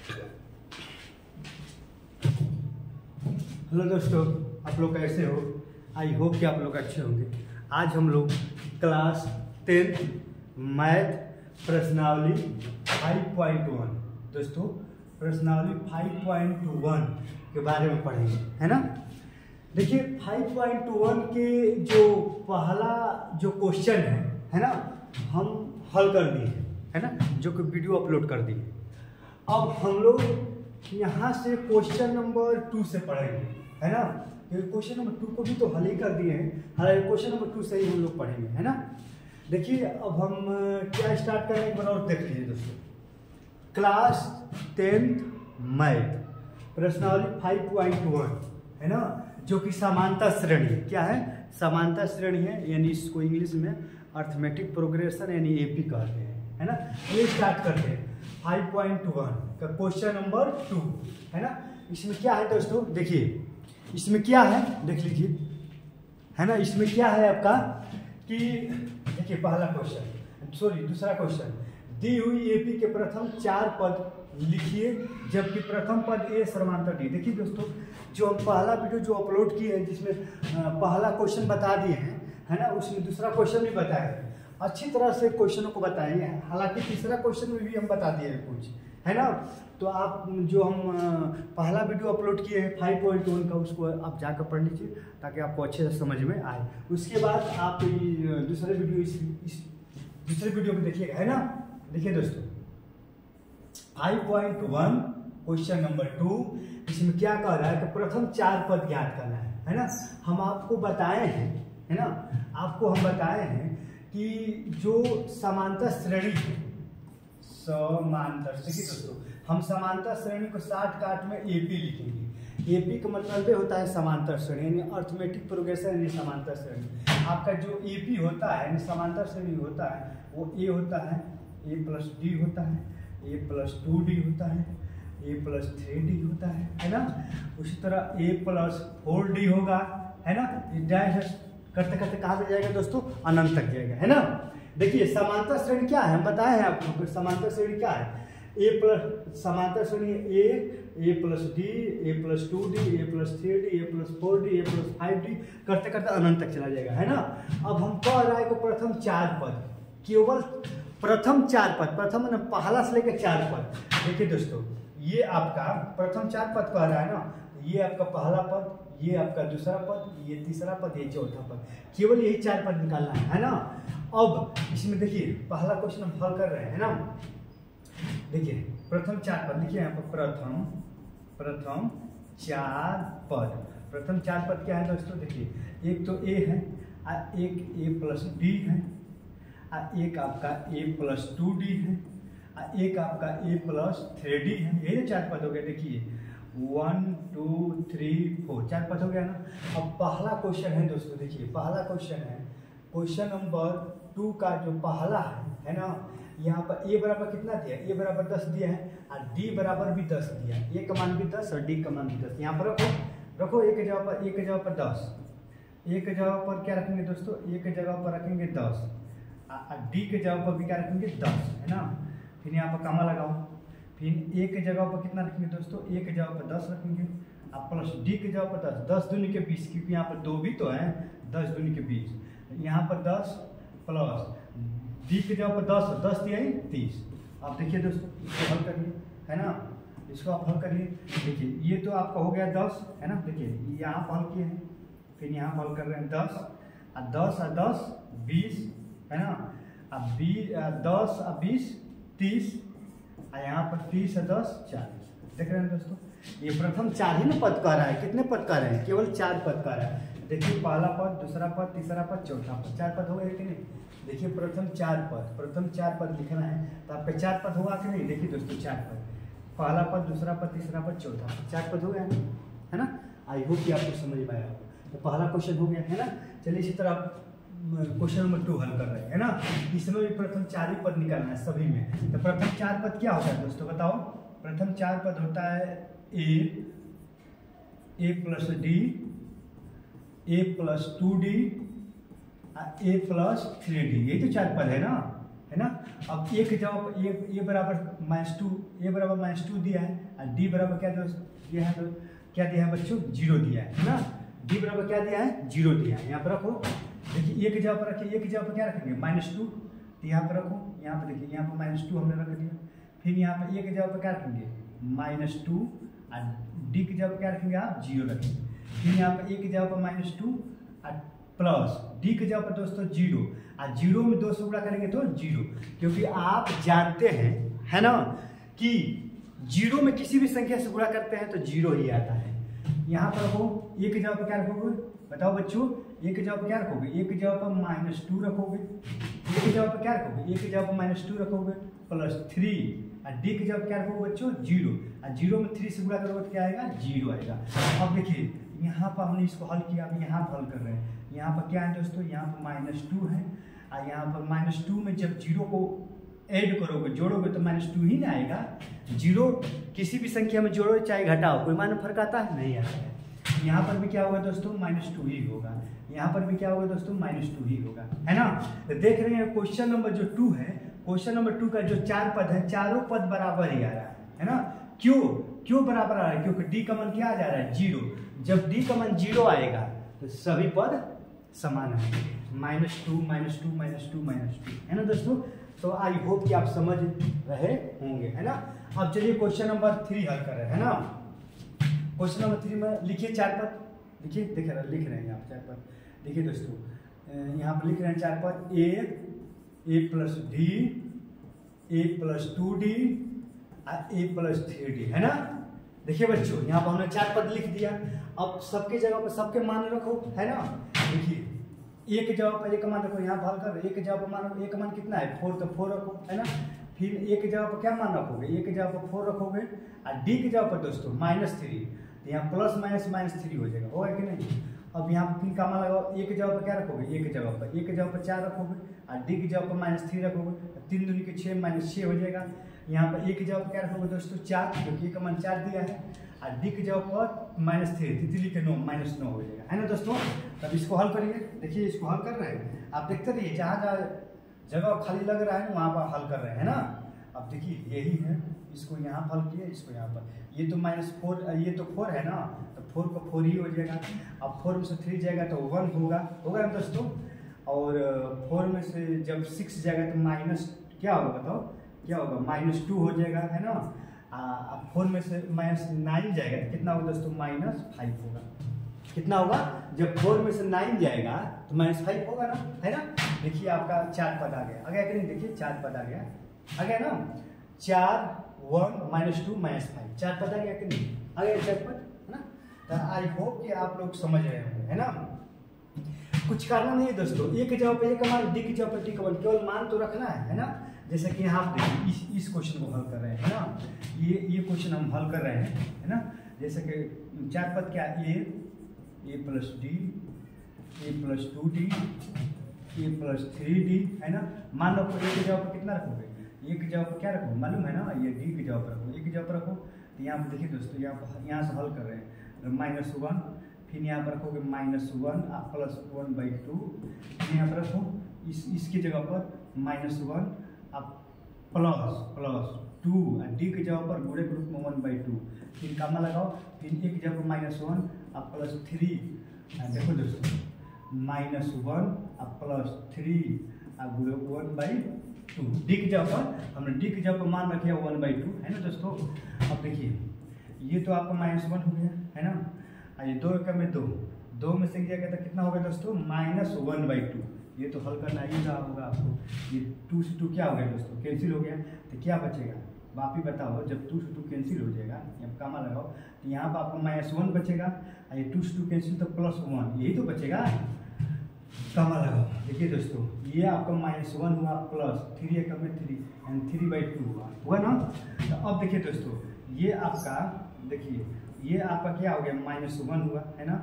Hello दोस्तों, आप लोग कैसे हो? आई होप कि आप लोग अच्छे होंगे। आज हम लोग क्लास 10 मैथ प्रश्नावली 5.1 दोस्तों प्रश्नावली 5.1 के बारे में पढ़ेंगे, है ना। देखिए 5.1 के जो पहला जो क्वेश्चन है ना, हम हल कर दिए, है ना, जो कि वीडियो अपलोड कर दिए। अब हम लोग यहाँ से क्वेश्चन नंबर 2 से पढ़ेंगे, है ना। क्वेश्चन नंबर 2 को भी तो हल ही कर दिए हैं, हालांकि क्वेश्चन नंबर 2 से ही हम लोग पढ़ेंगे, है ना। देखिए अब हम क्या स्टार्ट करेंगे, एक बार और देख लीजिए दोस्तों। क्लास 10 मैथ प्रश्नावली 5.1 है ना, जो कि समानता श्रेणी है। क्या है? समानता श्रेणी है, यानी इसको इंग्लिश में अर्थमेटिक प्रोग्रेशन यानी एपी कहते हैं, है ना। ये स्टार्ट करते हैं 5.1 का क्वेश्चन नंबर 2, है ना। इसमें क्या है दोस्तों, देखिए इसमें क्या है, देख लीजिए, है ना। इसमें क्या है आपका कि देखिए पहला क्वेश्चन, सॉरी दूसरा क्वेश्चन, दी हुई एपी के प्रथम 4 पद लिखिए जबकि प्रथम पद ए समांतर डी। देखिए दोस्तों, जो हम पहला वीडियो जो अपलोड किए हैं जिसमें पहला क्वेश्चन बता दिए हैं, है ना, उसमें दूसरा क्वेश्चन भी बताया है, अच्छी तरह से क्वेश्चनों को बताए हैं। हालांकि तीसरा क्वेश्चन में भी हम बता दिए हैं कुछ, है ना। तो आप जो हम पहला वीडियो अपलोड किए हैं 5.1 का, उसको आप जाकर पढ़ लीजिए ताकि आपको अच्छे से समझ में आए। उसके बाद आप दूसरे वीडियो इस दूसरे वीडियो को देखिएगा, है ना। देखिए दोस्तों 5.1 क्वेश्चन नंबर 2, इसमें क्या कह रहा है कि प्रथम 4 पद ज्ञात करना है ना। हम आपको बताए हैं, है ना, आपको हम बताए हैं कि जो समांतर श्रेणी है, समांतर, देखिए दोस्तों हम समांतर श्रेणी को शॉर्टकट में एपी लिखेंगे। एपी का मतलब होता है समांतर श्रेणी, यानी अर्थमेटिक प्रोग्रेशन यानी समांतर श्रेणी। आपका जो एपी होता है यानी समांतर श्रेणी होता है वो ए होता है, ए प्लस डी होता है, ए प्लस 2d होता है, ए प्लस 3d होता है ना। उसी तरह ए प्लस 4d होगा, है ना। डैश करते करते कहाँ से जाएगा दोस्तों, अनंत तक जाएगा, है ना। देखिए समांतर श्रेणी क्या है, हम बताए हैं आपको समांतर श्रेणी क्या है। ए प्लस समांतर श्रेणी ए प्लस डी, ए प्लस 2d, ए प्लस 3d, ए प्लस 4d, ए प्लस 5d करते करते अनंत तक चला जाएगा, है ना। अब हम कह रहा है कि प्रथम 4 पद, केवल प्रथम 4 पद, प्रथम ना पहला से लेकर 4 पद। देखिए दोस्तों ये आपका प्रथम 4 पद कह रहा है ना, ये आपका पहला पद, ये आपका दूसरा पद, ये तीसरा पद, ये चौथा पद, केवल यही 4 पद निकालना है ना। अब इसमें देखिए पहला क्वेश्चन हम हल कर रहे हैं, है ना। देखिए प्रथम 4 पद लिखिए यहाँ पर, प्रथम 4 पद। प्रथम 4 पद क्या है दोस्तों, देखिए एक तो ए है, एक ए प्लस डी है, एक आपका ए प्लस 2d है, एक आपका ए प्लस 3d है। यही 4 पद हो गए। देखिए 1 2 3 4 4 पद हो गया ना। अब पहला क्वेश्चन है दोस्तों, देखिए पहला क्वेश्चन है क्वेश्चन नंबर 2 का जो पहला है ना, यहाँ पर ए बराबर कितना दिया, ए बराबर 10 दिया है और डी बराबर भी 10 दिया है। ए का मान भी 10 और डी का मान भी 10। यहाँ पर रखो ए के जगह पर, ए के जगह पर 10, ए के जगह पर क्या रखेंगे दोस्तों, ए के जगह पर रखेंगे 10, डी के जगह पर भी क्या रखेंगे 10, है ना। फिर यहाँ पर कामा लगाओ, फिर ए के जगह पर कितना रखेंगे दोस्तों, ए के जगह पर 10 रखेंगे और प्लस डी के जगह पर 10, 10 दूनी के 20, क्योंकि यहाँ पर 2 भी तो है, 10 दूनी के 20, यहाँ पर 10 प्लस डी के जगह पर 10, 10 दिया ही 30। आप देखिए दोस्तों इसको हल करिए, है ना, इसको आप हल करिए। देखिए ये तो आपका हो गया 10, है ना। देखिए यहाँ पर हल किए हैं, फिर यहाँ पर हल कर रहे हैं 10 और 10 20, है ना। अब 10 और 20 30 और यहाँ पर 30 और 10 40। देख रहे हैं दोस्तों, ये प्रथम 4 ही ना पद कह रहा है। कितने पद कह रहे हैं, केवल 4 पद कह रहा है। देखिए पहला पद, दूसरा पद, तीसरा पद, चौथा पद, 4 पद हो गए कि नहीं। देखिए प्रथम 4 पद, प्रथम 4 पद लिखना है तो आपका 4 पद होगा कि नहीं। देखिए दोस्तों 4 पद, पहला पद, दूसरा पद, तीसरा पद, चौथा पद, 4 पद हो गया है ना। आई होप कि आपको समझ में आया होगा। तो पहला क्वेश्चन हो गया, है ना। चलिए इसी तरह क्वेश्चन नंबर 2 हल कर रहे हैं, है ना। इसमें भी प्रथम 4 ही पद निकालना है सभी में। तो प्रथम 4 पद क्या होता है दोस्तों, बताओ। प्रथम 4 पद होता है ए प्लस डी, ए प्लस 2d, ए प्लस 3d, यही तो 4 पद है ना, है ना। अब ए के जवाब ए बराबर -2, ए बराबर -2 दिया है और डी बराबर क्या दिया है, तो क्या दिया है बच्चों 0 दिया है ना। डी बराबर क्या दिया है 0 दिया है। यहाँ पर रखो, देखिए ए के जवाब पर रखिए, ए के जवाब पर क्या रखेंगे -2, तो यहाँ पर रखो, यहाँ पर देखिए यहाँ पर -2 हमने रख दिया। फिर यहाँ पर ए के जवाब पर क्या रखेंगे -2 और डी के जवाब पर क्या रखेंगे आप 0 रखेंगे। फिर यहाँ पर ए के जवाब पर -2 और प्लस डी के जवाब पर दोस्तों 0 और 0 में 2 से गुणा करेंगे तो 0, क्योंकि आप जानते हैं है ना कि 0 में किसी भी संख्या से गुणा करते हैं तो 0 ही आता है। यहाँ पर रखो, ए के जवाब पर क्या रखोगे बताओ बच्चों, ए के जवाब पर क्या रखोगे, ए के जवाब पर -2 रखोगे, ए के जवाब पर क्या रखोगे, ए के जवाब पर -2 रखोगे +3 और डी के जवाब क्या रखोगे बच्चों 0 और 0 में 3 से गुणा करोगे तो क्या आएगा 0 आएगा। अब देखिए यहाँ पर हमने इसको हल किया, अब यहाँ पर हल कर रहे हैं। यहाँ पर क्या है दोस्तों, यहाँ पर -2 है और यहाँ पर -2 में जब 0 को ऐड करोगे जोड़ोगे तो -2 ही ना आएगा। 0 किसी भी संख्या में जोड़ो चाहे घटाओ कोई मान फर्क आता है नहीं आता है। यहाँ पर भी क्या होगा दोस्तों -2 ही होगा, यहाँ पर भी क्या होगा दोस्तों -2 ही होगा, है ना। तो देख रहे हैं क्वेश्चन नंबर जो 2 है, क्वेश्चन नंबर 2 का जो 4 पद है चारों पद बराबर ही आ रहा है ना। क्यों बराबर आ रहा है, क्योंकि डी का मान क्या आ जा रहा है 0। जब डी का मान 0 आएगा तो सभी पद समान है, -2 -2 -2 -2, है ना दोस्तों। तो आई होप कि आप समझ रहे होंगे, है ना। अब चलिए क्वेश्चन नंबर 3 हल कर रहे हैं, है ना। क्वेश्चन नंबर 3 में लिखिए 4 पद, लिखिए लिख रहे हैं यहाँ 4 पद। देखिए दोस्तों यहाँ पर लिख रहे हैं 4 पद, a + d, a + 2d और a + 3d, है ना। देखिए बच्चों यहाँ पर हमने 4 पद लिख दिया। अब सबके जगह पर सबके मान रखो, है ना। देखिए ए के जवाब पर ए का मान रखो, यहाँ हल कर, ए के जवाब पर मान, ए का मान कितना है 4, तो 4 रखो, है ना। फिर ए के जवाब पर क्या मान रखोगे, ए के जवाब पर 4 रखोगे और डी के जवाब पर दोस्तों -3, तो यहाँ +- -3 हो जाएगा, होगा कि नहीं। अब यहाँ पर 3 का मान लगाओ, ए के जवाब पर क्या रखोगे, ए के जवाब पर 4 रखोगे और डी के जवाब पर -3 रखोगे, 3 दूनी के 6 -6 हो जाएगा। यहाँ पर ए के जवाब पर क्या रखोगे दोस्तों 4, क्योंकि ए का मान 4 दिया है और डी के जवाब पर -3, तितली के 9 -9 हो जाएगा, है ना दोस्तों। तब इसको हल करिए, देखिए इसको हल कर रहे हैं आप, देखते रहिए जहाँ जगह खाली लग रहा है वहाँ पर हल कर रहे हैं ना। अब देखिए यही है, इसको यहाँ हल किए, इसको यहाँ पर, ये तो -4, ये तो 4 है ना, तो 4 को 4 ही हो जाएगा। अब 4 में से 3 जाएगा तो 1 होगा ना दोस्तों। और 4 में से जब 6 जाएगा तो माइनस क्या होगा बताओ, क्या होगा -2 हो जाएगा, है ना। अब 4 में से -9 जाएगा तो कितना होगा दोस्तों -5 होगा। कितना होगा, जब 4 में से 9 जाएगा तो -5 होगा ना, है ना। देखिए आपका 4 पद आ गया कि नहीं, देखिए 4 पद आ गया ना, 4 1 -2 -5, 4 पद आ गया कि नहीं, आ गया 4 पद, है ना। तो आई होप कि आप लोग समझ रहे होंगे, है ना। कुछ करना नहीं है दोस्तों, ए के जवाब पे ए का मान, डी के जवाब पे डी का मान, केवल मान तो रखना है ना। जैसे कि यहाँ देखिए इस क्वेश्चन को हल कर रहे हैं, है ना। ये क्वेश्चन हम हल कर रहे हैं, है ना। जैसे कि 4 पद क्या, a + d, a + 2d, a + 3d, है ना। मान लो ए के जवाब पर कितना रखोगे, ए के जवाब पर क्या रखोगे मालूम है ना, ये डी के जवाब पर रखो, ए के जवाब पर रखो। तो यहाँ पर देखिए दोस्तों यहाँ से हल कर रहे हैं, -1, फिर यहाँ पर रखोगे -1 +1/2, फिर यहाँ पर रखो इसकी जगह पर -1 अब +2 और डी के जगह पर पूरे ग्रुप में 1/2, फिर कामा लगाओ, फिर ए की जगह पर -1 अब +3, देखो दोस्तों -1 अब +3 अब 1/2, डी की जगह पर हमने डी की जगह पर मान रखिए 1/2, है ना दोस्तों। अब देखिए ये तो आपका -1 हो गया, है ना। ये 2 एकम में 2 में से जाएगा तो कितना होगा दोस्तों -1/2। ये तो हल करना ही रहा होगा आपको। ये 2 से 2 क्या हो गया दोस्तों, कैंसिल हो गया, तो क्या बचेगा आप ही बताओ। जब 2 से 2 कैंसिल हो जाएगा, यहाँ कामा लगाओ, तो यहाँ पर आपको -1 बचेगा और ये 2 से 2 कैंसिल तो +1, यही तो बचेगा, कामा लगाओ। देखिए दोस्तों ये आपका -1 हुआ +3 एकम में 3 यानी 3/2 हुआ ना। तो अब देखिए दोस्तों ये आपका, देखिए ये आपका क्या हो गया -1 हुआ, है ना।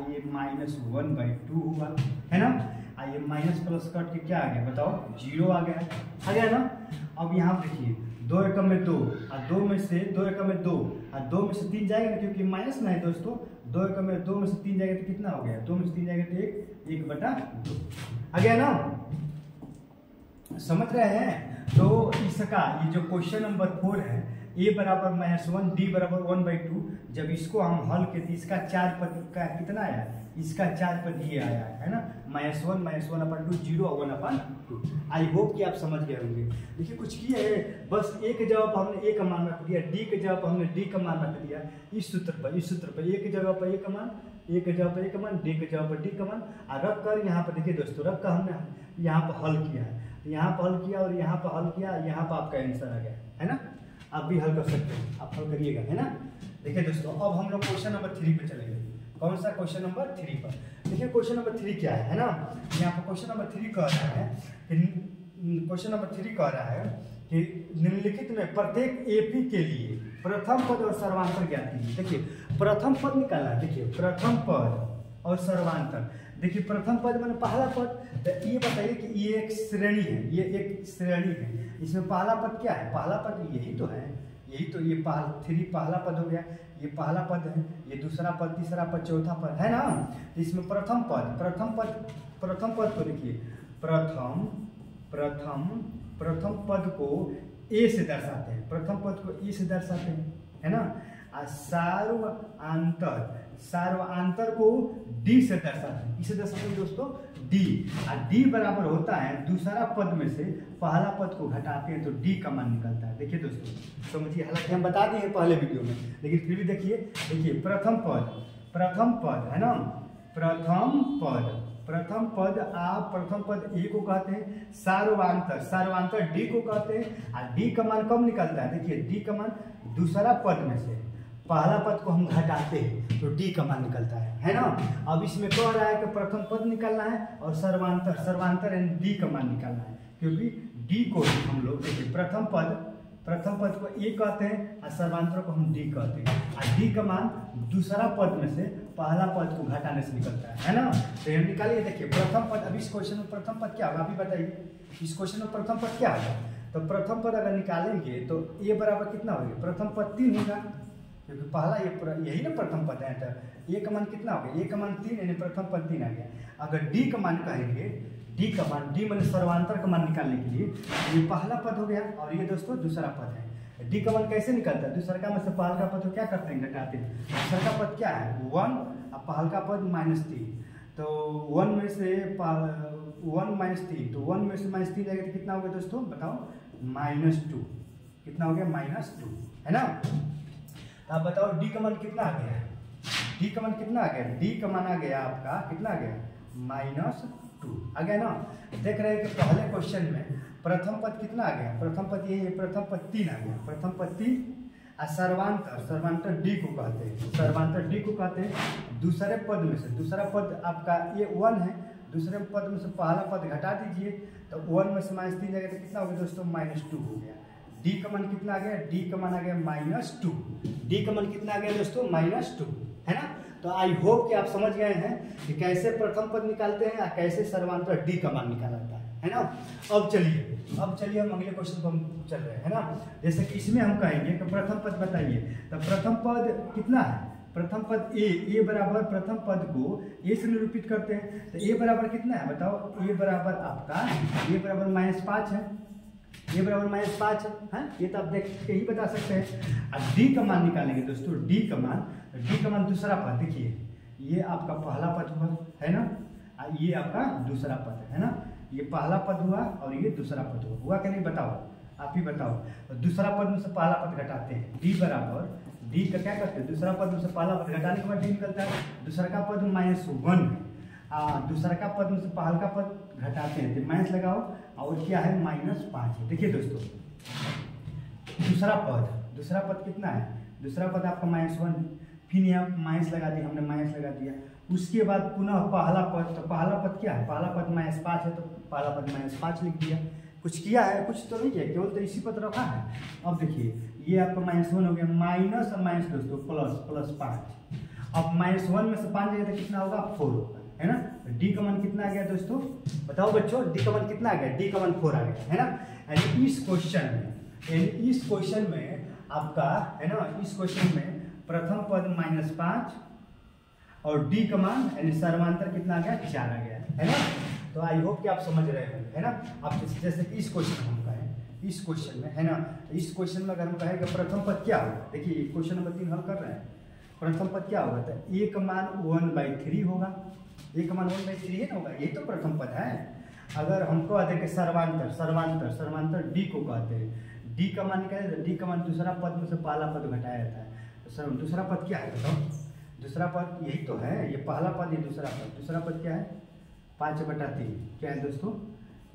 ये -1/2 हुआ, है ना। ये माइनस प्लस कट के क्या आ गया बताओ 0 आ गया ना। अब यहाँ देखिए 2 एकम में 2 और 2 में से 2 एकम में 2 और 2 में से 3 जाएगा ना, क्योंकि माइनस ना है दोस्तों। 2 एकम में 2 में से 3 जाएगा तो कितना हो गया, 2 में से 3 जाएगा तो 1/2 आ गया ना। समझ रहे हैं। तो इसका ये जो क्वेश्चन नंबर 4 है, a बराबर -1 d बराबर 1/2, जब इसको हम हल किए तो इसका 4 पद का कितना आया, इसका 4 पद ये आया है ना, -1 -1/2 0 और 1/2। आई होप कि आप समझ गए होंगे। देखिए कुछ किए है, बस a के जगह पर हमने a का मान रख दिया, d के जगह पर हमने d का मान रख दिया, इस सूत्र पर a के जगह पर a का मान, a के जगह पर a का मान, d के जगह पर d का मान, और रख कर यहाँ पर देखिए दोस्तों, रख कर हमने यहाँ पर हल किया है, यहाँ पर हल किया और यहाँ पर हल किया, यहाँ पर आपका आंसर आ गया है ना। आप भी हल कर सकते हैं, आप हल करिएगा है ना। देखिए दोस्तों, अब हम लोग क्वेश्चन नंबर 3 पे चलेंगे। कौन सा क्वेश्चन नंबर 3 पर? देखिए क्वेश्चन नंबर 3 क्या है ना, यहाँ पर क्वेश्चन नंबर 3 कह रहा है कि क्वेश्चन नंबर 3 कह रहा है कि निम्नलिखित में प्रत्येक एपी के लिए प्रथम पद और सर्वांतर ज्ञात कीजिए। देखिए प्रथम पद निकालना है, देखिए प्रथम पद और सर्वांतर। देखिए प्रथम पद मैंने पहला पद, तो ये बताइए कि ये एक श्रेणी है, ये एक श्रेणी है, इसमें पहला पद क्या है, पहला पद यही तो है, यही तो, ये 3 पहला पद हो गया, ये पहला पद है, ये दूसरा पद, तीसरा पद, चौथा पद है ना। इसमें प्रथम पद को देखिए, प्रथम पद को ए से दर्शाते हैं, प्रथम पद को ए से दर्शाते हैं है ना। और सार्वआंतर को डी से दर्शाते हैं, किसे दर्शाते हैं दोस्तों, डी। और डी बराबर होता है दूसरा पद में से पहला पद को घटाते हैं तो डी का मान निकलता है। देखिए दोस्तों समझिए, हालांकि हम बता दिए हैं पहले वीडियो में, लेकिन फिर भी देखिए प्रथम पद है ना, प्रथम पद आप प्रथम पद ए को कहते हैं, सार्वआंतर डी को कहते हैं। और डी का मान कब निकलता है, देखिए डी का मान दूसरा पद में से पहला पद को हम घटाते हैं तो डी का मान निकलता है ना। अब इसमें कह रहा है कि प्रथम पद निकालना है और सर्वांतर यानी डी का मान निकालना है, क्योंकि डी को हम लोग देखिए प्रथम पद को ए कहते हैं और सर्वांतर को हम डी कहते हैं। और डी का मान दूसरा पद में से पहला पद को घटाने से निकलता है ना। तो हम निकालिए, देखिए प्रथम पद, अब इस क्वेश्चन में प्रथम पद क्या होगा, अभी बताइए इस क्वेश्चन में प्रथम पद क्या होगा। तो प्रथम पद अगर निकालेंगे तो ए बराबर कितना हो गया, प्रथम पद 3 होगा, क्योंकि पहला यही ना प्रथम पद है। तो ए का मान कितना हो गया, ए का मान 3 यानी प्रथम पद 3 आ गया। अगर डी का मान कहेंगे, डी का मान, डी मैंने सर्वांतर का मान निकालने के लिए, ये पहला पद हो गया और ये दोस्तों दूसरा पद है। डी का मान कैसे निकलता है, दूसरा का में से पहला का पद को क्या करते हैं, घटाते हैं। दूसरा का पद क्या है 1 और पहला का पद -3, तो 1 में से 1 -3, तो 1 में से -3 जाएगा तो कितना हो गया दोस्तों बताओ, -2। कितना हो गया, -2 है ना। आप बताओ डी का मान कितना आ गया, डी का मान कितना आ गया, डी का मान आ गया आपका कितना आ गया, -2 आ गया ना। देख रहे हैं कि पहले क्वेश्चन में प्रथम पद कितना आ गया, प्रथम पद ये प्रथम पद 3 आ गया, प्रथम पद 3। और सर्वांतर डी को कहते हैं, सर्वांतर डी को कहते हैं दूसरे पद में से, दूसरा पद आपका ये 1 है, दूसरे पद में से पहला पद घटा दीजिए तो 1 में से -3 जाएगा तो कितना हो गया दोस्तों, -2 हो गया। डी का मान कितना आ गया, डी का मान आ गया -2, डी का मान कितना आ गया दोस्तों, -2 है ना। तो आई होप कि आप समझ गए हैं कि कैसे प्रथम पद निकालते हैं और कैसे सर्वांतर डी का मान निकाला जाता है ना। अब चलिए हम अगले क्वेश्चन पर चल रहे हैं ना। जैसे कि इसमें हम कहेंगे कि प्रथम पद बताइए, तो प्रथम पद कितना है, प्रथम पद ए बराबर प्रथम पद को ए से निरूपित करते हैं। तो ए बराबर कितना है बताओ, ए बराबर आपका ए बराबर -5 है, ये बराबर -5 है, ये तो आप देख के ही बता सकते हैं। अब डी का मान निकालेंगे दोस्तों, डी का मान दूसरा पद, देखिए ये आपका पहला पद हुआ है ना, ये आपका दूसरा पद है ना, ये पहला पद हुआ और ये दूसरा पद हुआ कि नहीं बताओ, आप ही बताओ। तो दूसरा पद में से पहला पद घटाते हैं, डी बराबर, डी का क्या करते हैं, दूसरा पद में से पहला पद घटाने के बाद डी निकलता है, दूसरा का पद -1 है, दूसरा का पद में से पहला का पद घटाते हैं तो माइनस लगाओ और क्या है -5 है। देखिए दोस्तों दूसरा पद कितना है, दूसरा पद आपका -1, फिर यहाँ माइनस लगा दिया, हमने माइनस लगा दिया। उसके बाद पुनः पहला पद, तो पहला पद क्या है, पहला पद -5 है तो पहला पद -5 लिख दिया। कुछ किया है, कुछ तो नहीं किया, केवल तो इसी पद रखा है। अब देखिए ये आपका -1 हो गया, माइनस और माइनस दोस्तों +5। अब -1 में से 5 जाएगा तो कितना होगा, 4 होगा है ना। डी का मान कितना आ गया दोस्तों बताओ बच्चों, डी का मान कितना आ गया, डी का मान 4 आ गया है ना। यानी इस क्वेश्चन में आपका है ना, इस क्वेश्चन में प्रथम पद -5 और डी का मान यानी सर्वांतर कितना आ गया, 4 आ गया है ना। तो आई होप कि आप समझ रहे होंगे, है ना। आप जैसे कि इस क्वेश्चन में हम कहें, इस क्वेश्चन में, है ना, इस क्वेश्चन में अगर हम कहें कि प्रथम पद क्या होगा, देखिए क्वेश्चन नंबर 3 हल कर रहे हैं, प्रथम पद क्या होगा, तो a का मान 1/3 होगा, a का मान 1/3 है ना होगा, यही तो प्रथम पद है। अगर हमको कहते हैं कि सर्वांतर d को कहते हैं, d का मान क्या है, d का मान दूसरा पद में से पहला पद घटाया जाता है। तो दूसरा पद क्या है बताओ, दूसरा पद यही तो है, ये पहला पद, ये दूसरा पद क्या है, 5/3 क्या है दोस्तों,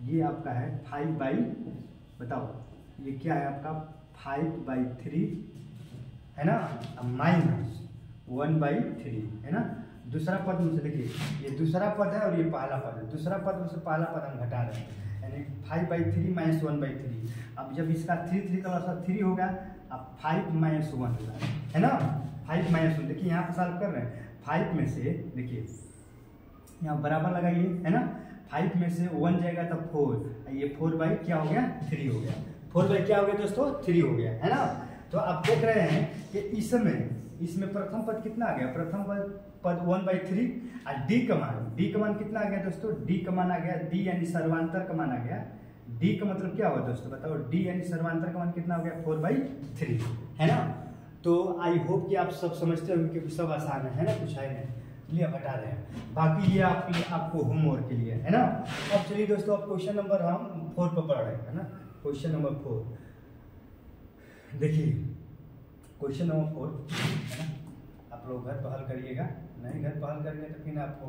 ये आपका है 5/, बताओ ये क्या है आपका 5/3 है ना, माइनस 1/3 है ना। दूसरा पद में से देखिए, ये दूसरा पद है और ये पहला पद है, दूसरा पद में से पहला पद हम घटा रहे हैं, यानी 5/3 माइनस 1/3। अब जब इसका 3 का लॉस 3 होगा, अब 5 - 1 होगा, है ना, 5 - 1। देखिए यहाँ पर सॉल्व कर रहे हैं, 5 में से देखिए यहाँ बराबर लगाइए, है ना, 5 में से 1 जाएगा तो 4, ये 4 क्या हो गया, 3 हो गया, 4 क्या हो गया दोस्तों, 3 हो गया, है ना। तो आप देख रहे हैं कि इसमें प्रथम पद कितना आ गया, प्रथम पद 1/3 और d का मान कितना आ गया दोस्तों, d का मान आ गया, d यानी सर्वांतर का मान आ गया, d का मतलब क्या हुआ दोस्तों बताओ, d यानी सर्वांतर का मान कितना हो गया, 4/3, है ना। तो आई होप कि आप सब समझते हो क्योंकि सब आसान है ना, कुछ है नहीं, लिए हटा रहे हैं, बाकी ये आपको होमवर्क के लिए, है ना। अब चलिए दोस्तों, अब क्वेश्चन नंबर हम 4 पर पढ़ रहे हैं, है ना, क्वेश्चन नंबर 4 देखिए, क्वेश्चन नंबर 4 है ना, आप लोग घर पर हल करिएगा, नहीं घर पर हल करेंगे तो फिर आपको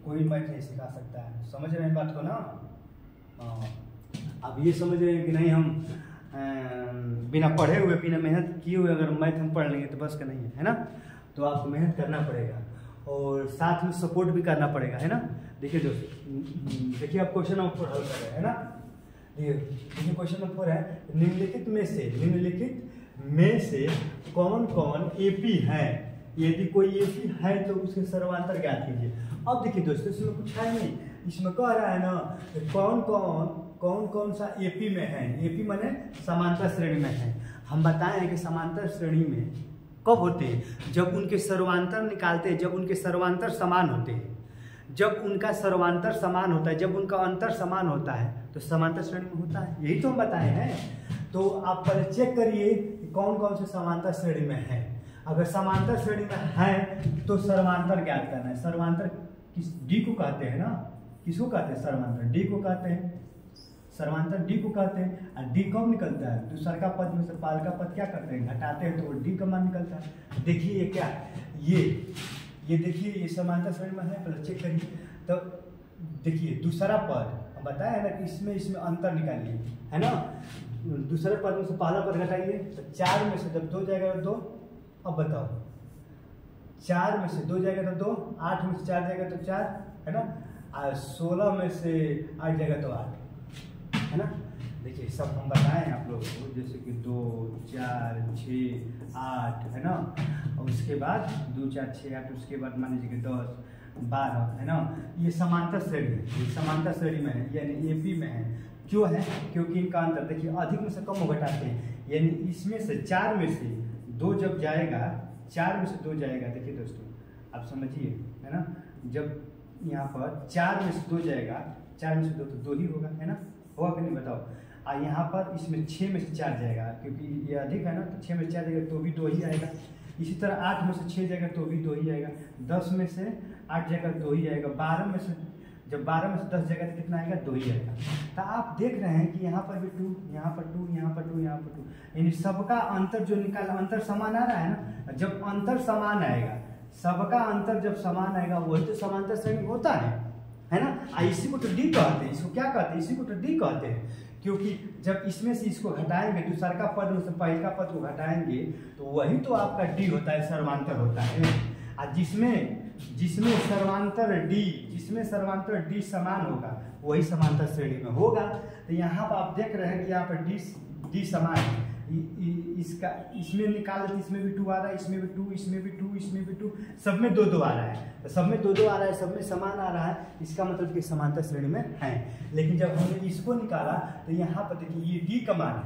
कोई मैथ नहीं सिखा सकता है, समझ रहे हैं बात को ना। अब ये समझ रहे हैं कि नहीं हम बिना पढ़े हुए, बिना मेहनत किए हुए अगर मैथ हम पढ़ लेंगे तो बस का नहीं है ना। तो आपको मेहनत करना पड़ेगा और साथ में सपोर्ट भी करना पड़ेगा, है ना। देखिए दोस्तों, देखिए आप क्वेश्चन नंबर 4 हल कर रहे हैं, है ना। देखिए क्वेश्चन नंबर 4 है, निम्नलिखित में से कौन कौन एपी है, यदि कोई एपी है तो उसके सर्वांतर ज्ञात कीजिए। अब देखिए दोस्तों, इसमें कुछ है नहीं, इसमें कह रहा है ना कौन कौन सा एपी में है, एपी माने समांतर श्रेणी में है। हम बताए हैं कि समांतर श्रेणी में कब होते हैं, जब उनके सर्वांतर निकालते हैं, जब उनके सर्वांतर समान होते हैं, जब उनका सर्वांतर समान होता है, जब उनका अंतर समान होता है तो समांतर श्रेणी में होता है, यही तो हम बताए हैं। तो आप पहले चेक करिए कि कौन कौन से समांतर श्रेणी में है। अगर समांतर श्रेणी में है तो सर्वांतर ज्ञात करना है। सर्वांतर किस, डी को कहते हैं ना, किसको कहते हैं, सर्वांतर डी को कहते हैं, सर्वांतर डी को कहते हैं। और डी कब निकलता है, दूसरा का पद में से पहला का पद क्या करते हैं, घटाते हैं, तो वो डी का मान निकलता है। देखिए ये क्या है, ये देखिए ये समांतर श्रेणी में है, पहले चेक करिए। तो देखिए दूसरा पद बताया है ना कि इसमें अंतर निकालिए, है ना। दूसरे पद में से पहला पद घटाइए, तो 4 में से जब 2 जाएगा तो 2, अब बताओ 4 में से 2 जाएगा तो 2, 8 में से 4 जाएगा तो 4, है ना, और 16 में से 8 जाएगा तो 8, है ना। देखिए सब हम बताएं आप लोगों को, जैसे कि 2, 4, 6, 8, है ना, और उसके बाद 2, 4, 6, 8, उसके बाद मान लीजिए कि 10, 12, है ना। ये समांतर श्रेणी है, ये समांतर श्रेणी में है, यानी एपी में है। क्यों है, क्योंकि इनका अंतर देखिए अधिक में से कम घटाते हैं, यानी इसमें से 4 में से 2 जब जाएगा, 4 में से 2 जाएगा, देखिए दोस्तों आप समझिए, है ना। जब यहाँ पर 4 में से 2 जाएगा, 4 में से 2 तो 2 ही होगा, है ना, होगा कि नहीं बताओ। और यहाँ पर इसमें 6 में से 4 जाएगा, क्योंकि ये अधिक है ना, तो 6 में से 4 जाएगा तो भी 2 ही आएगा। इसी तरह 8 में से 6 जाएगा तो भी 2 ही आएगा, 10 में से 8 जाएगा 2 ही आएगा, 12 में से जब 12 में से 10 जाएगा तो कितना आएगा, 2 ही आएगा। तो आप देख रहे हैं कि यहाँ पर भी 2, यहाँ पर 2, यहाँ पर 2, यहाँ पर 2, यानी सबका अंतर जो निकाला, अंतर समान आ रहा है ना। जब अंतर समान आएगा, सबका अंतर जब समान आएगा, वही तो समांतर श्रेणी होता है ना। इसी को तो डी कहते हैं, इसको क्या कहते हैं, इसी को तो डी कहते हैं, क्योंकि जब इसमें से इसको घटाएंगे, दूसरा का पद में से पहला पद को घटाएंगे तो वही तो आपका डी होता है, सर्वांतर होता है। और जिसमें सर्वांतर डी समान होगा वही समांतर श्रेणी में होगा। तो यहाँ पर आप देख रहे हैं कि यहाँ पर डी समान है, इसका इसमें निकाल, इसमें भी 2 आ रहा है, इसमें भी 2, इसमें भी 2, इसमें भी 2, सब में 2 आ रहा है, तो सब में 2 आ रहा है, सब में समान आ रहा है, इसका मतलब कि समांतर श्रेणी में है। लेकिन जब हमने इसको निकाला तो यहाँ पर देखिए ये डी का मान है,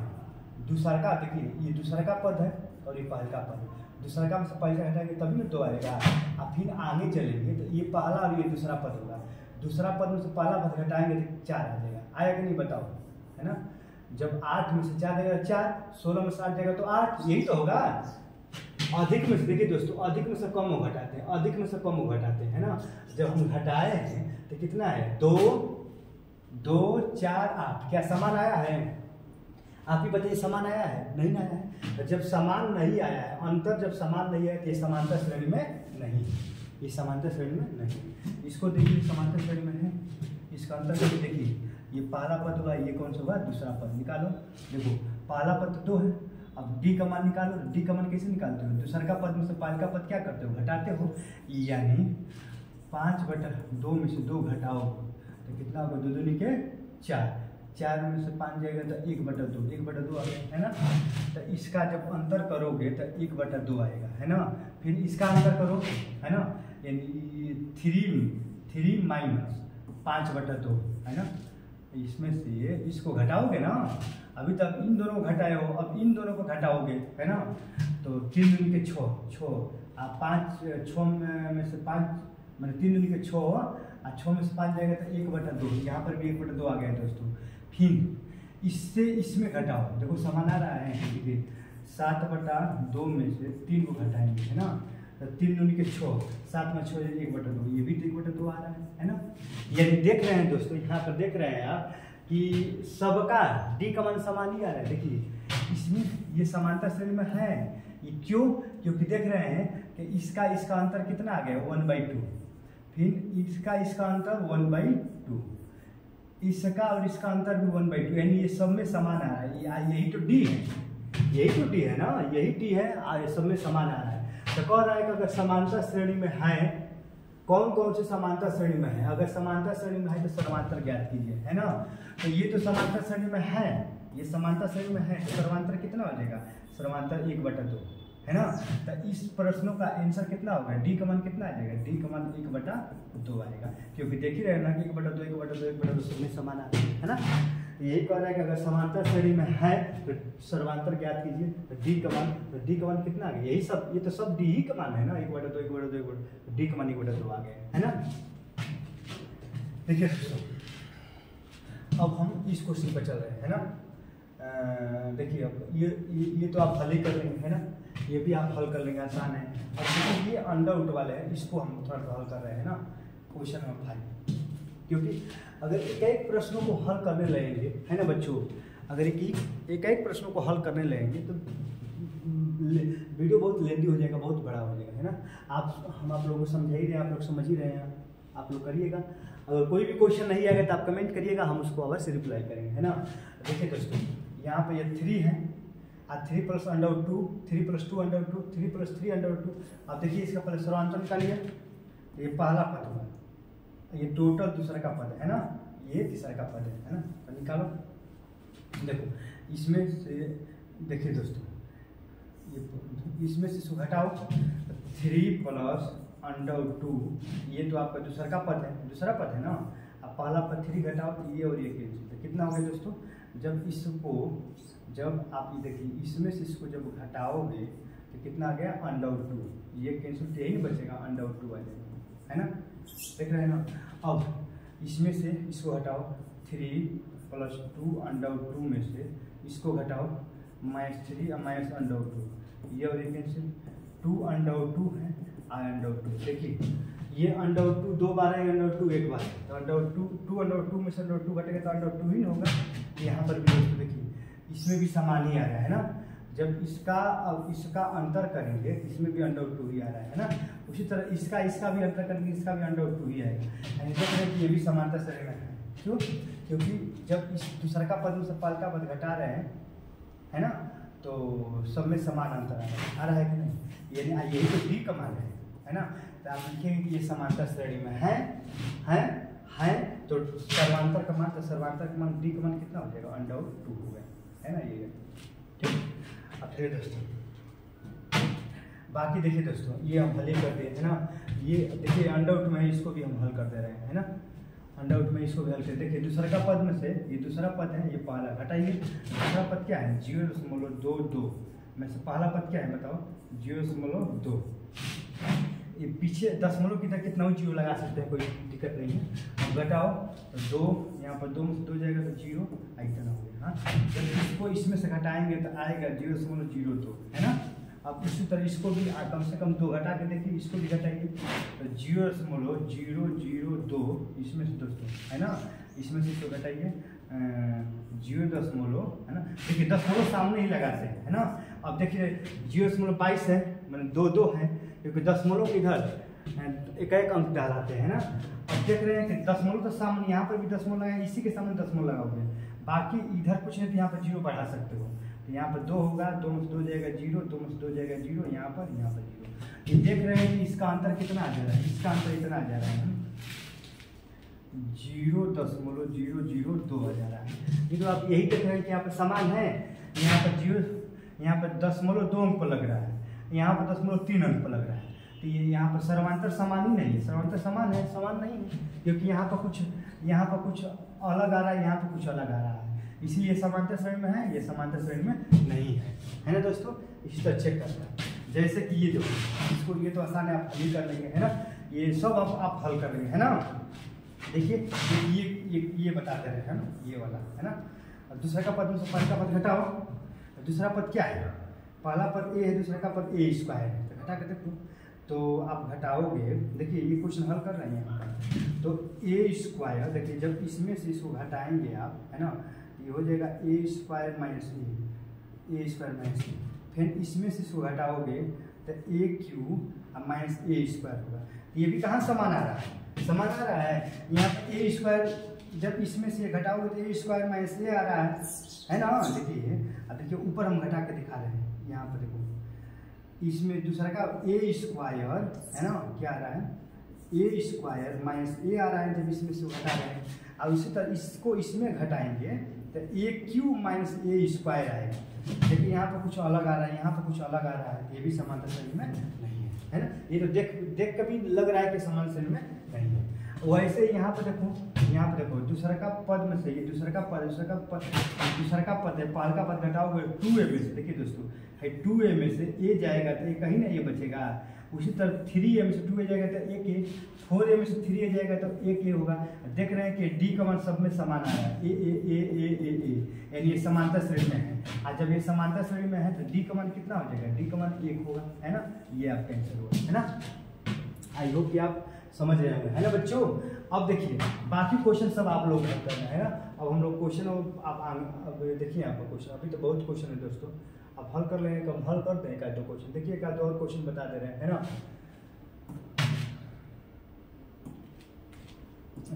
दूसरा का देखिए ये दूसरा का पद है और ये पहला का पद है, दूसरा का में से पहला हटाएंगे तभी में 2 आएगा। अब फिर आगे चलेंगे तो ये पहला और ये दूसरा पद होगा, दूसरा पद में से पहला पद घटाएंगे तो 4 आ जाएगा, आया कि नहीं बताओ, है ना। जब 8 में से 4 जाएगा 4, 16 में से 8 जाएगा तो 8, यही तो होगा। अधिक में से देखिए दोस्तों, अधिक में से कम हो घटाते हैं, अधिक में से कम हो घटाते हैं, है ना। जब हम घटाए हैं तो कितना है, 2 2 4 8, क्या समान आया है? आप ही बताइए, समान आया है? नहीं आया है। तो जब समान नहीं आया है, अंतर जब समान नहीं है तो ये समांतर श्रेणी में नहीं, ये समांतर श्रेणी में नहीं। इसको देखिए समांतर श्रेणी में है, इसका अंतर करके देखिए, ये पहला पद हुआ, ये कौन सा हुआ, दूसरा पद। निकालो, देखो पहला पद तो 2 है, अब डी का मान निकालो। डी का मान कैसे निकालते हो, दूसरा का पद में से पहले का पद क्या करते हो, घटाते हो, यानी 5/2 में से 2 घटाओ तो कितना होगा, 2 दूनी के 4, 4 में से 5 जाएगा तो 1/2, 1/2 आ गया, है ना। तो इसका जब अंतर करोगे तो 1/2 आएगा, है ना। फिर इसका अंतर करो, है ना, यानी 3 माइनस 5/2, है ना। इसमें से इसको घटाओगे ना, अभी तक इन दोनों को घटाए हो, अब इन दोनों को घटाओगे, है ना। तो 3 दूनी के 6, आप 6 में से 5 मैंने 3 दूनी के 6, और 6 में से 5 जाएगा तो 1/2, यहाँ पर भी 1/2 आ गया दोस्तों। फिर इससे इसमें घटाओ, देखो समान आ रहा है, देखिए 7/2 में से 3 को घटाएंगे, है ना। तो 3 दूनी के 6, 7 में 6 1/2, ये भी तो 1/2 आ रहा है ना। यानी देख रहे हैं दोस्तों, यहाँ पर देख रहे हैं आप कि सबका डी का मान समान ही आ रहा है। देखिए इसमें ये समांतर श्रेणी में है, ये क्यों, क्योंकि देख रहे हैं कि इसका अंतर कितना आ गया, 1/2, फिर इसका अंतर 1/2, इसका और इसका अंतर भी 1/2, यानी ये सब में समान आ रहा है। यही तो डी है, यही तो डी है ना, यही डी है, सब में समान आ रहा है। तो कह रहा है कि अगर समांतर श्रेणी में है, कौन कौन से समांतर श्रेणी में है, अगर समांतर श्रेणी में है तो सर्वांतर ज्ञात कीजिए, है ना। तो ये तो समांतर श्रेणी में है, ये समांतर श्रेणी में है, तो सर्वांतर कितना हो जाएगा, सर्वांतर 1/2, है ना। तो इस प्रश्नों का आंसर कितना होगा, डी का मान कितना आ जाएगा, डी का मान 1/2 आएगा, क्योंकि देख ही रहे ना कि 1/2 सब में समान आ रहा है ना। यही कह रहा है कि अगर समांतर श्रेणी में है तो सर्वांतर ज्ञात कीजिए, तो डी का मान कितना आ गया, यही सब, ये तो सब डी ही का मान है ना, 1/2 डी का मान 1/2 आ गया, है ना। देखिए अब हम इस क्वेश्चन पर चल रहे हैं, है ना। देखिए अब ये तो आप हल ही कर लेंगे, है ना, ये भी आप हल कर लेंगे, आसान है। और देखिए ये अंडर रूट वाले हैं, इसको हम थोड़ा सा हल कर रहे हैं ना, क्वेश्चन नंबर 5। क्योंकि अगर एक प्रश्नों को हल करने लगेंगे, है ना बच्चों, अगर एक प्रश्नों को हल करने लगेंगे तो वीडियो बहुत लेंदी हो जाएगा, बहुत बड़ा हो जाएगा, है ना। हम आप लोगों को समझा ही रहे हैं, आप लोग समझ ही रहे हैं, आप लोग करिएगा। अगर कोई भी क्वेश्चन नहीं आएगा तो आप कमेंट करिएगा, हम उसको अवश्य रिप्लाई करेंगे, है ना। देखिए दोस्तों, यहाँ पे ये 3 है, और 3 + √2, 3 + 2 √2, 3 + 3 √2। अब देखिए इसका पहले सर्वांतर निकालिए, ये पहला पद हुआ, ये टोटल दूसरा का पद है ना, ये तीसरा का पद है ना। तो निकालो, देखो इसमें से देखिए दोस्तों, ये इसमें से इसको घटाओ, 3 + √2, ये तो आपका दूसरा का पद है, दूसरा पद है ना। अब पहला पद 3 घटाओ तो ये और ये कैंसिल, तो कितना हो गया दोस्तों, जब आप ये देखिए इसमें से इसको जब घटाओगे तो कितना आ गया, √2, ये कैंसिल तो यही बचेगा, √2 आ जाएगा, है ना। देख रहे हैं ना। अब इसमें से इसको हटाओ, 3 + 2 √2 में से इसको घटाओ, -3 और -√2, ये और ये कैंसिल, 2 √2 है √2। देखिए ये √2 2 बार है, √2 1 बार है, तो √2 √2 में से √2 घटेगा तो √2 ही होगा। यहाँ पर भी दोस्तों देखिए इसमें भी समान ही आ रहा है ना, जब इसका अंतर करेंगे इसमें भी √2 ही आ रहा है ना। उसी तरह इसका भी अंतर करेंगे, इसका भी √2 ही आएगा, यानी देख रहे हैं कि ये भी समांतर श्रेणी में है। क्यों, क्योंकि जब इस दूसरा का पद में से पहला का पद घटा रहे हैं, है ना, तो सब में समान अंतर आ रहा है कि नहीं, यानी यही तो डी का मान है ना। तो आप लिखेंगे कि ये समांतर श्रेणी में है, तो सर्वांतर का मान, तो सर्वांतर का मान डी का मान कितना हो जाएगा, √2 हो गया, है ना, ये ठीक। अब फिर दोस्तों बाकी देखिए दोस्तों, ये हम हल ही कर दिए, है ना। ये देखिए √2 में इसको भी हम हल कर दे रहे हैं, है ना, √2 में इसको भी हल कर। देखिए दूसरा का पद में से ये दूसरा पद है, ये पहला घटाइए, दूसरा पद क्या है, 0.22 में से पहला पद क्या है बताओ, 0.2। ये पीछे दशमलव की तरह कितना जीरो लगा सकते हैं, कोई दिक्कत नहीं है। घटाओ तो 2, यहाँ पर 2 में से 2 जाएगा तो 0, इतना हो गया। हाँ, जब इसको इसमें से घटाएंगे तो आएगा 0.02, है ना। अब इसी तरह इसको भी कम से कम 2 घटा के देखिए, इसको भी घटाइए तो 0.002 इसमें से दोस्तों, है ना, इसमें से इसको घटाइए 0.0, है ना। देखिए 10 सामने ही लगाते हैं, है ना। अब देखिए 0.22 है, मतलब 2 है, क्योंकि 10 इधर एक अंक डालाते हैं ना। अब देख रहे हैं कि 10 तो सामने, यहाँ पर भी 10 लगाए, इसी के सामने 10 लगाओगे, बाकी इधर कुछ नहीं तो यहाँ पर 0 बढ़ा सकते हो। तो यहाँ पर 2 होगा, 2 में से 2 जाएगा 0, 2 में से 2 जाएगा 0, यहाँ पर 0। ये देख रहे हैं कि इसका अंतर कितना आ जा रहा है, इसका अंतर इतना आ जा रहा है 0.002 आ जा रहा है। ये तो आप यही देख रहे हैं कि यहाँ पर समान है, यहाँ पर 0, यहाँ पर 0.2 अंक पर लग रहा है, यहाँ पर 0.3 अंक पर लग रहा है। तो ये यहाँ पर सर्वांतर समान ही नहीं है, सर्वांतर समान है, समान नहीं है, क्योंकि यहाँ पर कुछ अलग आ रहा है, यहाँ पर कुछ अलग आ रहा है, इसलिए समांतर श्रेणी में है, ये समांतर श्रेणी में नहीं है ना दोस्तों। इसी तरह चेक करना है, जैसे कि ये देखो, इसको ये तो आसान है, आप हल कर लेंगे, है ना। ये सब आप हल कर लेंगे, है ना। देखिए ये बताते रहे, है ना, ये वाला, है ना। अब दूसरा का पद में से पहला का पद घटाओ, दूसरा पद क्या है, पहला पद a है, दूसरा का पद a² है, तो घटा के देखो तो आप घटाओगे। देखिए ये क्वेश्चन हल कर रहे हैं यहाँ पर, तो a², देखिए जब इसमें से इसको घटाएंगे आप, है ना, ये हो जाएगा a² माइनस a, फिर इसमें से इसको घटाओगे तो a³ माइनस a² होगा। ये भी कहाँ समान आ रहा है, समान आ रहा है, यहाँ पर a², जब इसमें से घटाओगे तो a² माइनस a आ रहा है ना। देखिए अब देखिए ऊपर हम घटा के दिखा रहे हैं, यहाँ पर देखो इसमें दूसरा का a² है ना, क्या आ रहा है, a² माइनस a आ रहा है, जब इसमें से घटा रहे हैं। और उसी तरह इसको इसमें घटाएंगे तो a³ माइनस a² आएगा। देखिए यहाँ पर कुछ अलग आ रहा है, यहाँ पर कुछ अलग आ रहा है, ये भी समांतर श्रेणी में नहीं है ना। ये तो देख कभी लग रहा है कि समांतर श्रेणी में नहीं है। वैसे यहाँ पर देखो, दूसरा का पद में से, ये दूसरा का पद है, पहला का पद घटाओगे 2a में से, देखिए दोस्तों है 2a में से a जाएगा तो कहीं ना ये बचेगा। उसी तरह 3a में से 2a जाएगा तो 1a, 4a में से 3a जाएगा तो 1a होगा। देख रहे हैं कि d का मान सब में समान आ रहा है, a यानी ये समांतर श्रेणी में है। और जब ये समांतर श्रेणी में है तो d का मान कितना हो जाएगा, d का मान 1 होगा, है ना। ये आपका आंसर होगा, है ना। आई होप कि आप समझ रहे होंगे, है ना बच्चों। अब देखिए बाकी क्वेश्चन सब आप लोग हल करना है ना। अब हम लोग क्वेश्चन अब देखिए आपका क्वेश्चन, अभी तो बहुत क्वेश्चन है दोस्तों, आप हल कर लेंगे, कब हल करते हैं 1-2 क्वेश्चन। देखिए 1-2 और क्वेश्चन बता दे रहे हैं, है ना।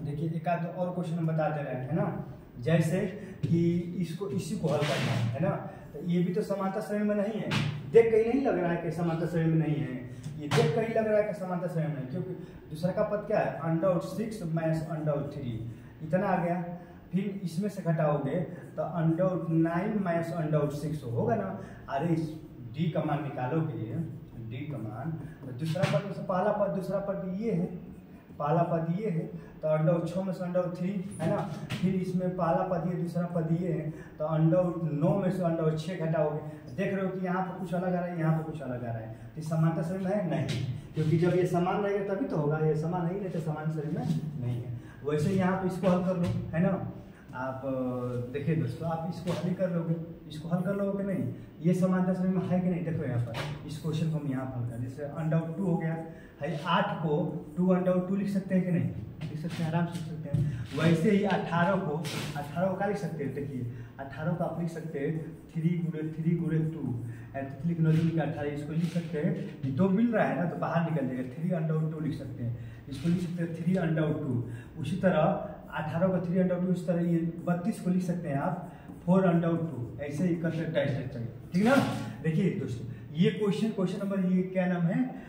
देखिए 1-2 और क्वेश्चन हम बता दे रहे हैं, है ना। जैसे कि इसी को हल करना है ना। तो ये भी तो समांतर श्रेणी में नहीं है, देख कहीं नहीं लग रहा है कि समांतर श्रेणी में नहीं है, ये देख कहीं लग रहा है कि समांतर श्रेणी में नहीं, क्योंकि दूसरा का पद क्या है, √6 माइनस √3, इतना आ गया। फिर इसमें से घटाओगे तो √9 माइनस √6 होगा ना। अरे d का मान निकालोगे, d का मान, तो दूसरा पद में से पहला पद, दूसरा पद ये है, पहला पद ये है तो √6 में से √3 है ना। फिर इसमें पहला पद ये, दूसरा पद ये है तो √9 में से √6 घटाओगे। देख रहे हो कि यहाँ पर कुछ अलग आ रहा है, यहाँ पर कुछ अलग आ रहा है, तो समांतर श्रेणी में है नहीं, क्योंकि जब ये समान रहेगा तभी तो होगा, ये समान नहीं रहता समांतर श्रेणी में नहीं है। वैसे यहाँ पर इसको हल कर लो, है ना। आप देखिए दोस्तों, आप इसको हल कर लोगे, इसको हल कर लोगे नहीं, ये समांतर श्रेणी में है कि नहीं। देखो यहाँ पर इस क्वेश्चन को हम यहाँ हल करें, जैसे √2 हो गया है, 8 को 2√2 लिख सकते हैं कि नहीं, लिख सकते हैं, आराम से लिख सकते हैं। वैसे ही 18 को क्या लिख सकते हैं, देखिए 18 को आप लिख सकते हैं 3 × 2, लिख लो 18, इसको लिख सकते हैं, 2 मिल रहा है ना तो बाहर निकल जाएगा, 3√2 लिख सकते हैं, इसको लिख सकते हैं 3√2। उसी तरह 18 को 3√2, इस तरह ये 32 को लिख सकते हैं आप 4√2, ऐसे ही करते चाहिए, ठीक ना। देखिए दोस्तों ये क्वेश्चन नंबर, ये क्या नाम है,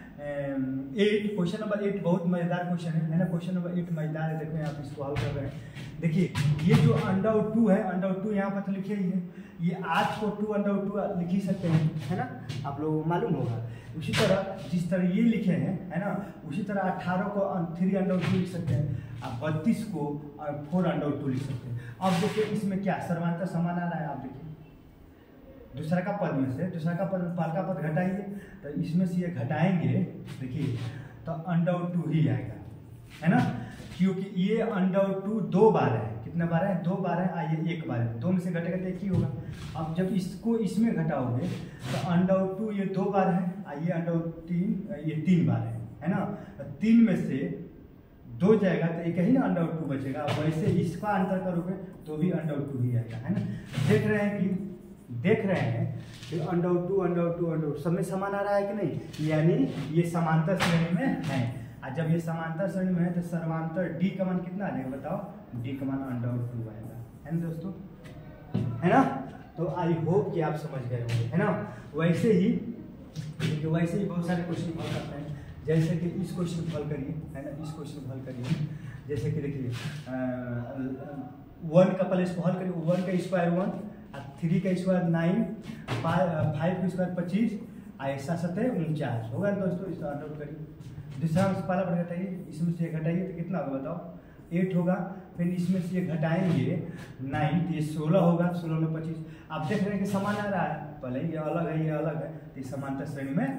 8, क्वेश्चन नंबर 8 बहुत मजेदार क्वेश्चन है ना। क्वेश्चन नंबर 8 मजेदार है, देखो आप इसको हल कर रहे हैं। देखिए ये जो √2 है, √2 यहाँ पर तो लिखे ही है, ये 8 को 2√2 लिख ही सकते हैं, है ना, आप लोगों को मालूम होगा। उसी तरह जिस तरह ये लिखे हैं, है ना, उसी तरह 18 को 3√2 लिख सकते हैं, आप 32 को 4√2 लिख सकते हैं। अब देखिए इसमें क्या सर्वांतर समान आ रहा है, आप देखिए दूसरा का पद में से, दूसरा का पद में पहला का पद घटाइए तो इसमें से ये घटाएंगे, देखिए तो √2 ही आएगा, है ना। क्योंकि ये √2 दो बार है, कितना बार है, दो बार है, आइए एक बार है, दो में से घटेगा तो एक ही होगा। अब जब इसको इसमें घटाओगे तो √2 ये दो बार है, आइए √3 ये तीन बार है ना, तीन में से दो जाएगा तो एक ही ना √2 बचेगा। वैसे इसका अंतर करोगे तो भी √2 ही आएगा, है ना। देख रहे हैं कि √2 सब में समान आ रहा है कि नहीं, यानी ये समांतर श्रेणी में है। और जब ये समांतर श्रेणी में है तो सर्वांतर D का मान कितना आ जाएगा बताओ, D का मान √2 आएगा, है ना दोस्तों, है ना। तो आई होप कि आप समझ गए होंगे, है ना। वैसे ही बहुत सारे क्वेश्चन हल करते हैं, जैसे कि इस क्वेश्चन को हल करिए, है ना, इस क्वेश्चन को हल करिए। जैसे कि देखिए 1 का पहले इसको हल करिए, 1 का स्क्वायर 1, 3 का स्क्वायर 9, 5 का स्क्वायर 25, ऐसा 7 49 होगा दोस्तों। इसका अंडर करिए, दूसरा पहला पर घटाइए, इसमें से घटाइए तो कितना होगा बताओ 8 होगा। फिर इसमें से ये घटाएंगे 9 तो ये 16 होगा, 16 में 25। आप देख रहे हैं कि समान आ रहा है, पहले ये अलग है ये अलग है, तो ये समांतर श्रेणी में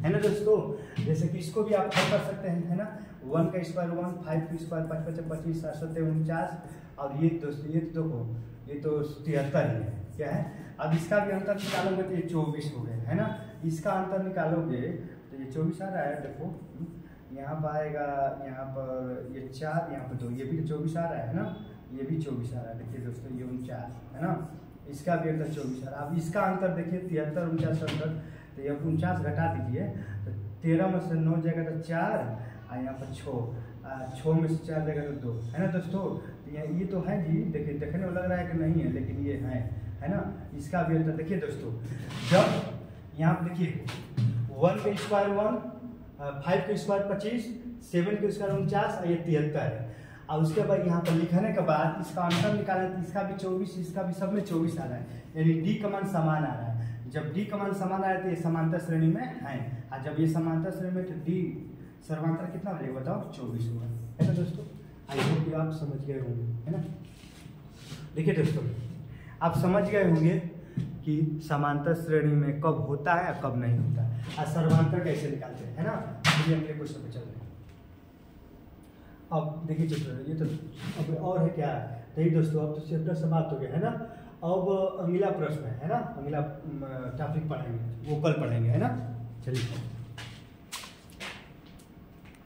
है ना दोस्तों। जैसे कि इसको भी आप हल कर सकते हैं, है ना। 1 का स्क्वायर 1, 5 का स्क्वायर 5 5 25, 7 7 49, और ये दोस्तों ये तो देखो ये तो 73 ही है, क्या है। अब इसका भी अंतर निकालोगे तो ये 24 हो गए, है ना। इसका अंतर निकालोगे तो ये 24 आ रहा है, देखो यहाँ पर आएगा, यहाँ पर ये 4, यहाँ पर 2, ये भी 24 आ रहा है ना, ये भी 24 आ रहा है। देखिए दोस्तों ये 49 है ना, इसका भी अंतर 24 आ रहा है। अब इसका अंतर देखिए 73 49 अंतर, तो ये 49 घटा दीजिए तो 13 में से 9 जाएगा तो 4, और यहाँ पर 6 में से 4 जाएगा तो 2, है ना दोस्तों। ये तो है जी, देखिए देखने में लग रहा है कि नहीं है, लेकिन ये है ना। इसका भी अंतर देखिए दोस्तों, जब यहाँ पर देखिए 1 का स्क्वायर 1, 5 का स्क्वायर 25, 7 का स्क्वायर 49, और ये 73 है। और उसके बाद यहाँ पर लिखने के बाद इसका अंतर निकालना, तो इसका भी 24, इसका भी सब में 24 आ रहा है, यानी D का मान समान आ रहा है। जब D का मान समान आया तो ये समांतर श्रेणी में है, और जब ये समांतर श्रेणी में तो D सर्वांतर कितना हो जाएगा बताओ 24 होगा, है ना दोस्तों। आई होप कि आप समझ गए होंगे, है ना। देखिए दोस्तों आप समझ गए होंगे कि समांतर श्रेणी में कब होता है और कब नहीं होता है, और सर्वांतर कैसे निकालते हैं, है ना। चलिए अगले क्वेश्चन पे चल रहे हैं। अब देखिए चित्र, ये तो अब और है क्या, नहीं दोस्तों अब तो चैप्टर समाप्त हो गया, है ना। अब अगला प्रश्न है ना, अगला टॉपिक पढ़ेंगे, वो कल पढ़ेंगे, है ना। चलिए।